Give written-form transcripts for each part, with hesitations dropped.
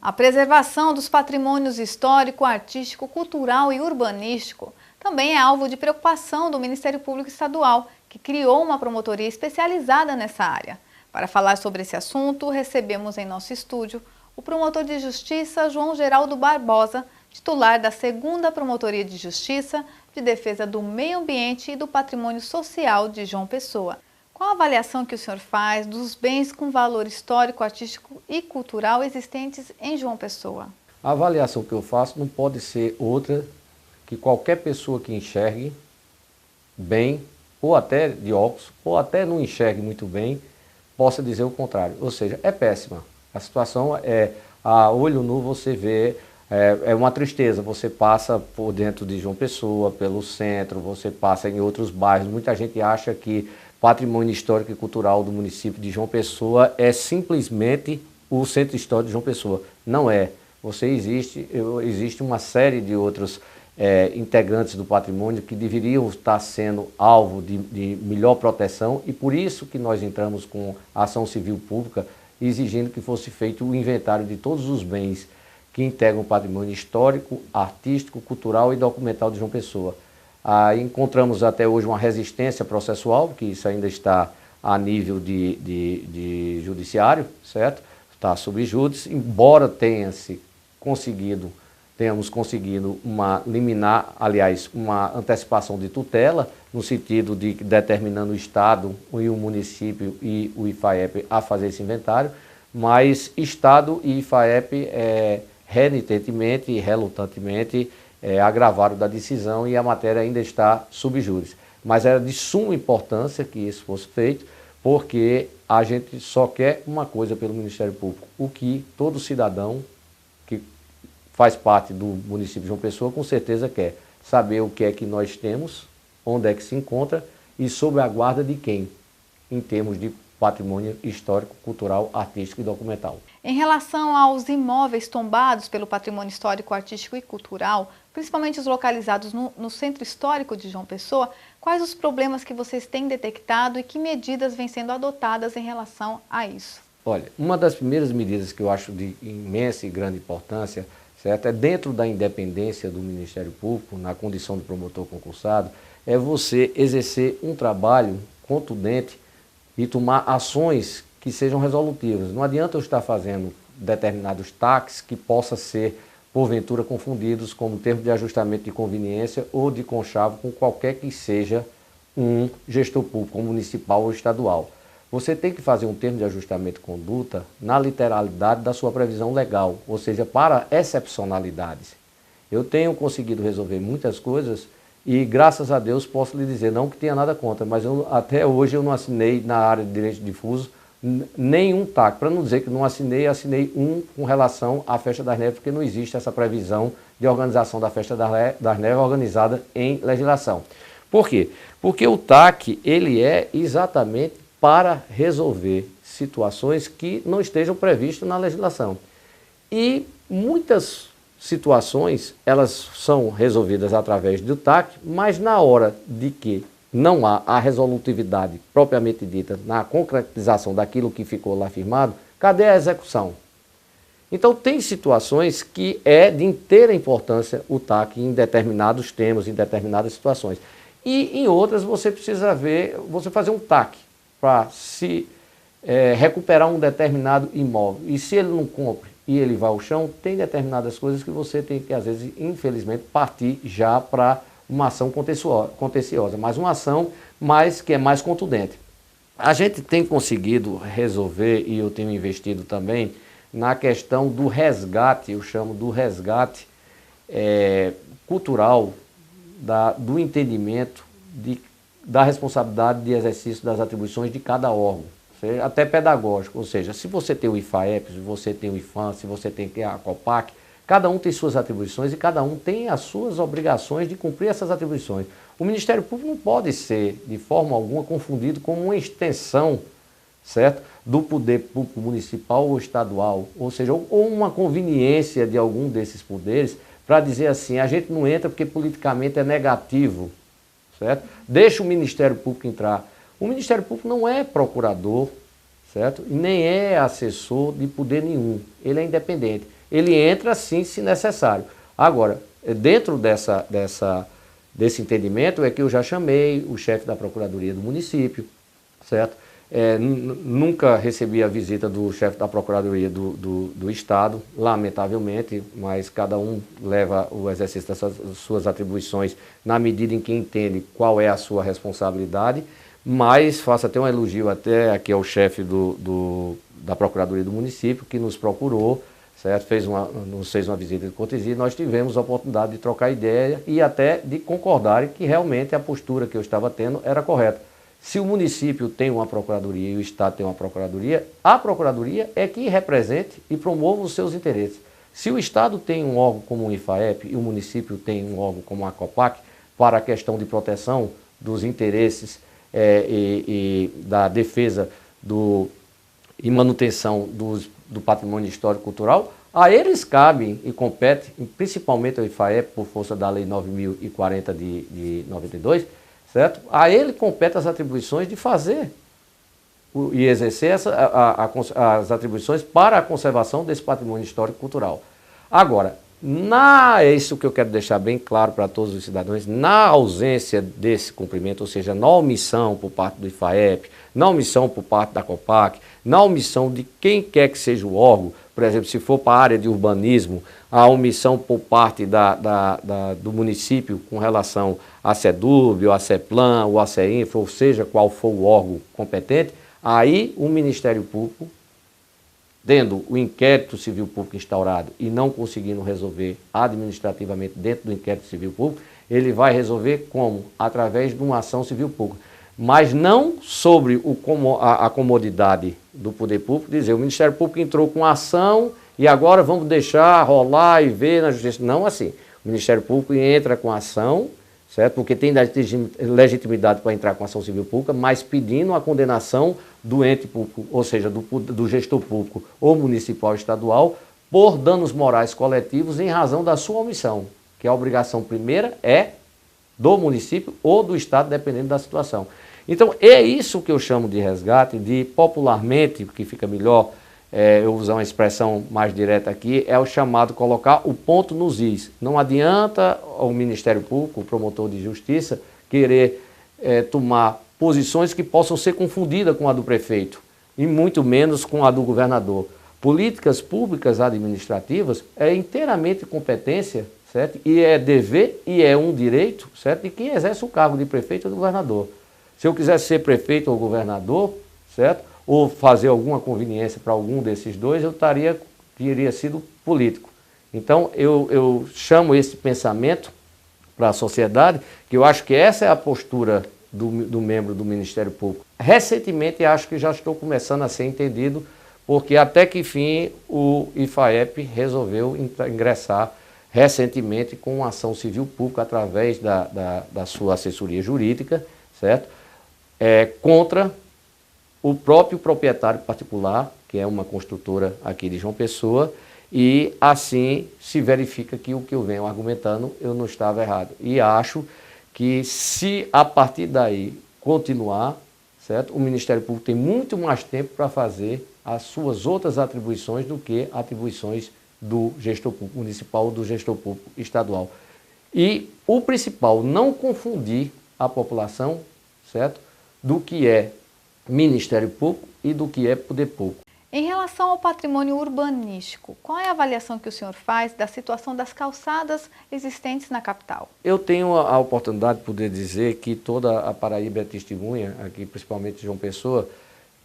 A preservação dos patrimônios histórico, artístico, cultural e urbanístico também é alvo de preocupação do Ministério Público Estadual, que criou uma promotoria especializada nessa área. Para falar sobre esse assunto, recebemos em nosso estúdio o promotor de Justiça João Geraldo Barbosa, titular da 2ª Promotoria de Justiça de Defesa do Meio Ambiente e do Patrimônio Social de João Pessoa. Qual a avaliação que o senhor faz dos bens com valor histórico, artístico e cultural existentes em João Pessoa? A avaliação que eu faço não pode ser outra que qualquer pessoa que enxergue bem, ou até de óculos, ou até não enxergue muito bem, possa dizer o contrário. Ou seja, é péssima. A situação é, a olho nu você vê, é uma tristeza. Você passa por dentro de João Pessoa, pelo centro, você passa em outros bairros. Muita gente acha que patrimônio histórico e cultural do município de João Pessoa é simplesmente o centro histórico de João Pessoa. Não é. Existe uma série de outros integrantes do patrimônio que deveriam estar sendo alvo de melhor proteção, e por isso que nós entramos com a ação civil pública exigindo que fosse feito o inventário de todos os bens que integram o patrimônio histórico, artístico, cultural e documental de João Pessoa. Encontramos até hoje uma resistência processual, que isso ainda está a nível de judiciário, certo? Está sob júdice, embora tenhamos conseguido uma liminar, aliás, uma antecipação de tutela, no sentido de determinando o Estado e o município e o IFAEP a fazer esse inventário, mas Estado e IFAEP renitentemente e relutantemente agravaram da decisão e a matéria ainda está sob júdice. Mas era de suma importância que isso fosse feito, porque a gente só quer uma coisa pelo Ministério Público, o que todo cidadão que faz parte do município de João Pessoa com certeza quer saber o que é que nós temos, onde é que se encontra e sob a guarda de quem, em termos de patrimônio histórico, cultural, artístico e documental. Em relação aos imóveis tombados pelo patrimônio histórico, artístico e cultural, principalmente os localizados no centro histórico de João Pessoa, quais os problemas que vocês têm detectado e que medidas vêm sendo adotadas em relação a isso? Olha, uma das primeiras medidas que eu acho de imensa e grande importância, certo, é dentro da independência do Ministério Público, na condição de promotor concursado, é você exercer um trabalho contundente e tomar ações que sejam resolutivas. Não adianta eu estar fazendo determinados taques que possam ser, porventura, confundidos como termo de ajustamento de conveniência ou de conchavo com qualquer que seja um gestor público, municipal ou estadual. Você tem que fazer um termo de ajustamento de conduta na literalidade da sua previsão legal, ou seja, para excepcionalidades. Eu tenho conseguido resolver muitas coisas e, graças a Deus, posso lhe dizer, não que tenha nada contra, mas até hoje eu não assinei na área de direito difuso nenhum TAC. Para não dizer que não assinei um com relação à Festa das Neves, porque não existe essa previsão de organização da Festa das Neves organizada em legislação. Por quê? Porque o TAC, ele é exatamente para resolver situações que não estejam previstas na legislação. E muitas situações, elas são resolvidas através do TAC, mas na hora de que não há a resolutividade propriamente dita na concretização daquilo que ficou lá firmado, cadê a execução? Então tem situações que é de inteira importância o TAC em determinados temas, em determinadas situações. E em outras você precisa você fazer um TAC para se recuperar um determinado imóvel. E se ele não cumpre e ele vai ao chão, tem determinadas coisas que você tem que, às vezes, infelizmente, partir já para uma ação contenciosa, mas uma ação que é mais contundente. A gente tem conseguido resolver, e eu tenho investido também, na questão do resgate, eu chamo do resgate cultural, do entendimento da responsabilidade de exercício das atribuições de cada órgão, até pedagógico. Ou seja, se você tem o IFAEP, se você tem o IFAM, se você tem a COPAC, cada um tem suas atribuições e cada um tem as suas obrigações de cumprir essas atribuições. O Ministério Público não pode ser, de forma alguma, confundido com uma extensão, certo, do poder público municipal ou estadual, ou seja, ou uma conveniência de algum desses poderes para dizer assim, a gente não entra porque politicamente é negativo, certo? Deixa o Ministério Público entrar. O Ministério Público não é procurador, certo? E nem é assessor de poder nenhum, ele é independente. ele entra sim, se necessário. Agora, dentro desse entendimento é que eu já chamei o chefe da Procuradoria do município, certo? Nunca recebi a visita do chefe da Procuradoria do Estado, lamentavelmente, mas cada um leva o exercício das suas atribuições na medida em que entende qual é a sua responsabilidade, mas faço até um elogio até aqui ao chefe da Procuradoria do município, que nos procurou, certo? Nos fez uma visita de cortesia e nós tivemos a oportunidade de trocar ideia e até de concordar que realmente a postura que eu estava tendo era correta. Se o município tem uma procuradoria e o Estado tem uma procuradoria, a procuradoria é que represente e promova os seus interesses. Se o Estado tem um órgão como o IFAEP e o município tem um órgão como a COPAC para a questão de proteção dos interesses e da defesa e manutenção do patrimônio histórico-cultural, a eles cabem e compete, principalmente ao IFAEP, por força da Lei 9.040 de 92, certo? A ele compete as atribuições de fazer e exercer as atribuições para a conservação desse patrimônio histórico-cultural. Agora, é isso que eu quero deixar bem claro para todos os cidadãos, na ausência desse cumprimento, ou seja, na omissão por parte do IFAEP, na omissão por parte da COPAC, na omissão de quem quer que seja o órgão, por exemplo, se for para a área de urbanismo, a omissão por parte do município com relação à SEDURB, à CEPLAN, ou à CEINFRA, ou seja, qual for o órgão competente, aí o Ministério Público, tendo o inquérito civil público instaurado e não conseguindo resolver administrativamente dentro do inquérito civil público, ele vai resolver como? Através de uma ação civil pública. Mas não sobre a comodidade do poder público, dizer o Ministério Público entrou com ação e agora vamos deixar rolar e ver na justiça. Não assim. O Ministério Público entra com ação, certo? Porque tem legitimidade para entrar com ação civil pública, mas pedindo a condenação do ente público, ou seja, do gestor público ou municipal estadual, por danos morais coletivos em razão da sua omissão, que a obrigação primeira é do município ou do Estado, dependendo da situação. Então, é isso que eu chamo de resgate, de popularmente, que fica melhor, eu usar uma expressão mais direta aqui, é o chamado colocar o ponto nos is. Não adianta o Ministério Público, o promotor de justiça, querer tomar posições que possam ser confundidas com a do prefeito, e muito menos com a do governador. Políticas públicas administrativas é inteiramente competência, certo? E é dever e é um direito, certo? De quem exerce o cargo de prefeito ou de governador. Se eu quisesse ser prefeito ou governador, certo? Ou fazer alguma conveniência para algum desses dois, eu teria sido político. Então, eu chamo esse pensamento para a sociedade, que eu acho que essa é a postura do membro do Ministério Público. Recentemente, acho que já estou começando a ser entendido, porque até que fim o IFAEP resolveu ingressar recentemente com uma ação civil pública através da sua assessoria jurídica, certo? Contra o próprio proprietário particular, que é uma construtora aqui de João Pessoa, e assim se verifica que o que eu venho argumentando eu não estava errado. E acho que se a partir daí continuar, certo? O Ministério Público tem muito mais tempo para fazer as suas outras atribuições do que atribuições do gestor público municipal ou do gestor público estadual. E o principal, não confundir a população, certo? Do que é Ministério Público e do que é poder público. Em relação ao patrimônio urbanístico, qual é a avaliação que o senhor faz da situação das calçadas existentes na capital? Eu tenho a oportunidade de poder dizer que toda a Paraíba é testemunha, aqui principalmente João Pessoa,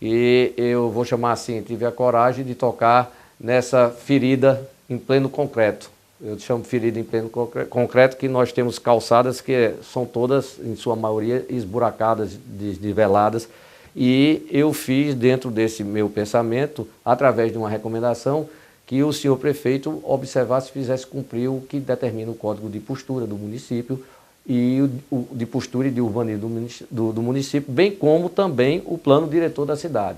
e eu vou chamar assim, tive a coragem de tocar nessa ferida em pleno concreto. Eu chamo ferida em pleno concreto, que nós temos calçadas que são todas, em sua maioria, esburacadas, desniveladas, e eu fiz dentro desse meu pensamento, através de uma recomendação, que o senhor prefeito observasse e fizesse cumprir o que determina o Código de Postura do município e de postura e de urbanismo do município, bem como também o plano diretor da cidade,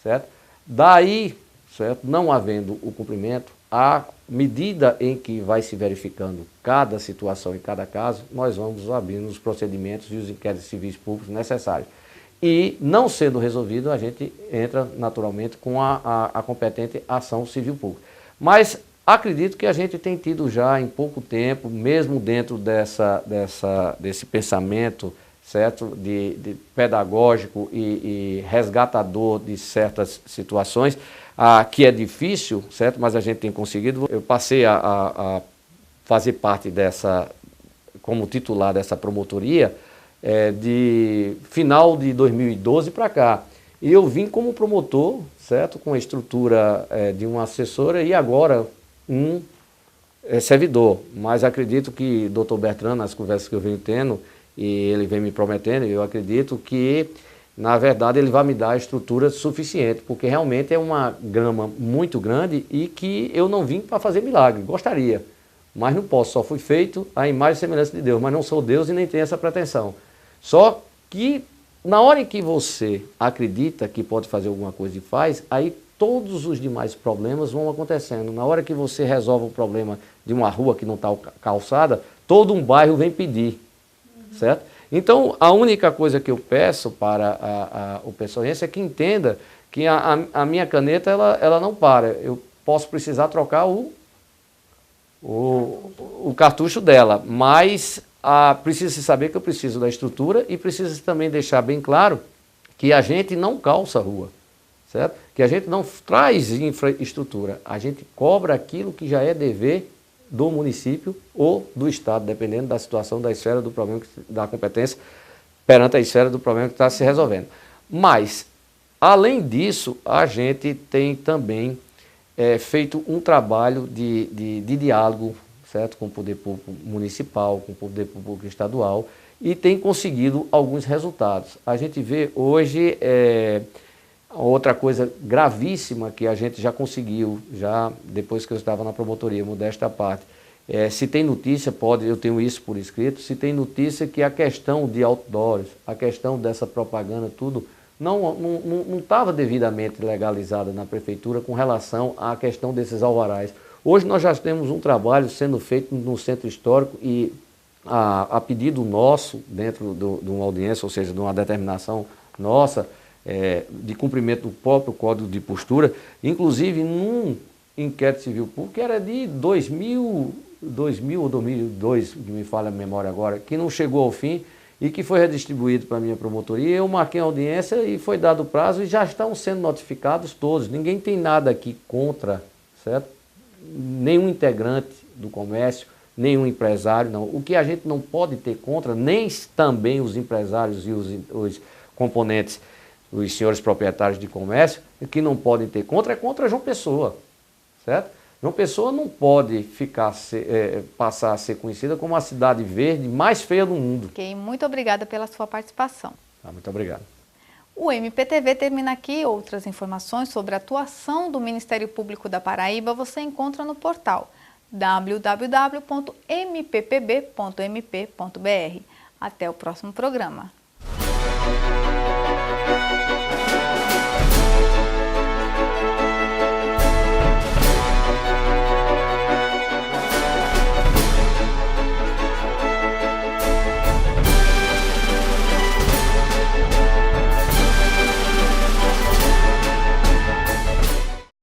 certo? Daí, certo, não havendo o cumprimento, à medida em que vai se verificando cada situação e cada caso, nós vamos abrindo os procedimentos e os inquéritos civis públicos necessários. E, não sendo resolvido, a gente entra naturalmente com a competente ação civil pública. Mas acredito que a gente tem tido já em pouco tempo, mesmo dentro desse pensamento, certo, de pedagógico e resgatador de certas situações, que é difícil, certo, mas a gente tem conseguido. Eu passei a fazer parte como titular dessa promotoria de final de 2012 para cá. E eu vim como promotor, certo, com a estrutura de uma assessora e agora um servidor. Mas acredito que o Dr. Bertrand, nas conversas que eu venho tendo, e ele vem me prometendo, eu acredito que, na verdade, ele vai me dar a estrutura suficiente, porque realmente é uma gama muito grande e que eu não vim para fazer milagre, gostaria, mas não posso, só fui feito à imagem e semelhança de Deus, mas não sou Deus e nem tenho essa pretensão. Só que, na hora em que você acredita que pode fazer alguma coisa e faz, aí todos os demais problemas vão acontecendo. Na hora que você resolve o problema de uma rua que não está calçada, todo um bairro vem pedir. Certo? Então, a única coisa que eu peço para o pessoense é que entenda que a minha caneta ela não para. Eu posso precisar trocar o cartucho dela, mas precisa saber que eu preciso da estrutura e precisa também deixar bem claro que a gente não calça a rua, certo? Que a gente não traz infraestrutura, a gente cobra aquilo que já é dever do município ou do Estado, dependendo da situação, da esfera do problema, da competência, perante a esfera do problema que está se resolvendo. Mas, além disso, a gente tem também feito um trabalho de diálogo, certo, com o poder público municipal, com o poder público estadual, e tem conseguido alguns resultados. A gente vê hoje outra coisa gravíssima que a gente já conseguiu, já depois que eu estava na promotoria, modesta parte. Se tem notícia, eu tenho isso por escrito, se tem notícia que a questão de outdoors, a questão dessa propaganda, tudo, não estava devidamente legalizada na prefeitura com relação à questão desses alvarás. Hoje nós já temos um trabalho sendo feito no centro histórico e a pedido nosso, dentro de uma audiência, ou seja, de uma determinação nossa, de cumprimento do próprio Código de Postura, inclusive num inquérito civil público, que era de 2000 ou 2002, que me falha a memória agora, que não chegou ao fim e que foi redistribuído para a minha promotoria. Eu marquei a audiência e foi dado o prazo e já estão sendo notificados todos. Ninguém tem nada aqui contra, certo? Nenhum integrante do comércio, nenhum empresário, não. O que a gente não pode ter contra, nem também os empresários e os componentes, os senhores proprietários de comércio, que não podem ter contra, é contra João Pessoa, certo? João Pessoa não pode passar a ser conhecida como a cidade verde mais feia do mundo. Ok, muito obrigada pela sua participação. Muito obrigado. O MPTV termina aqui. Outras informações sobre a atuação do Ministério Público da Paraíba você encontra no portal www.mppb.mp.br. Até o próximo programa.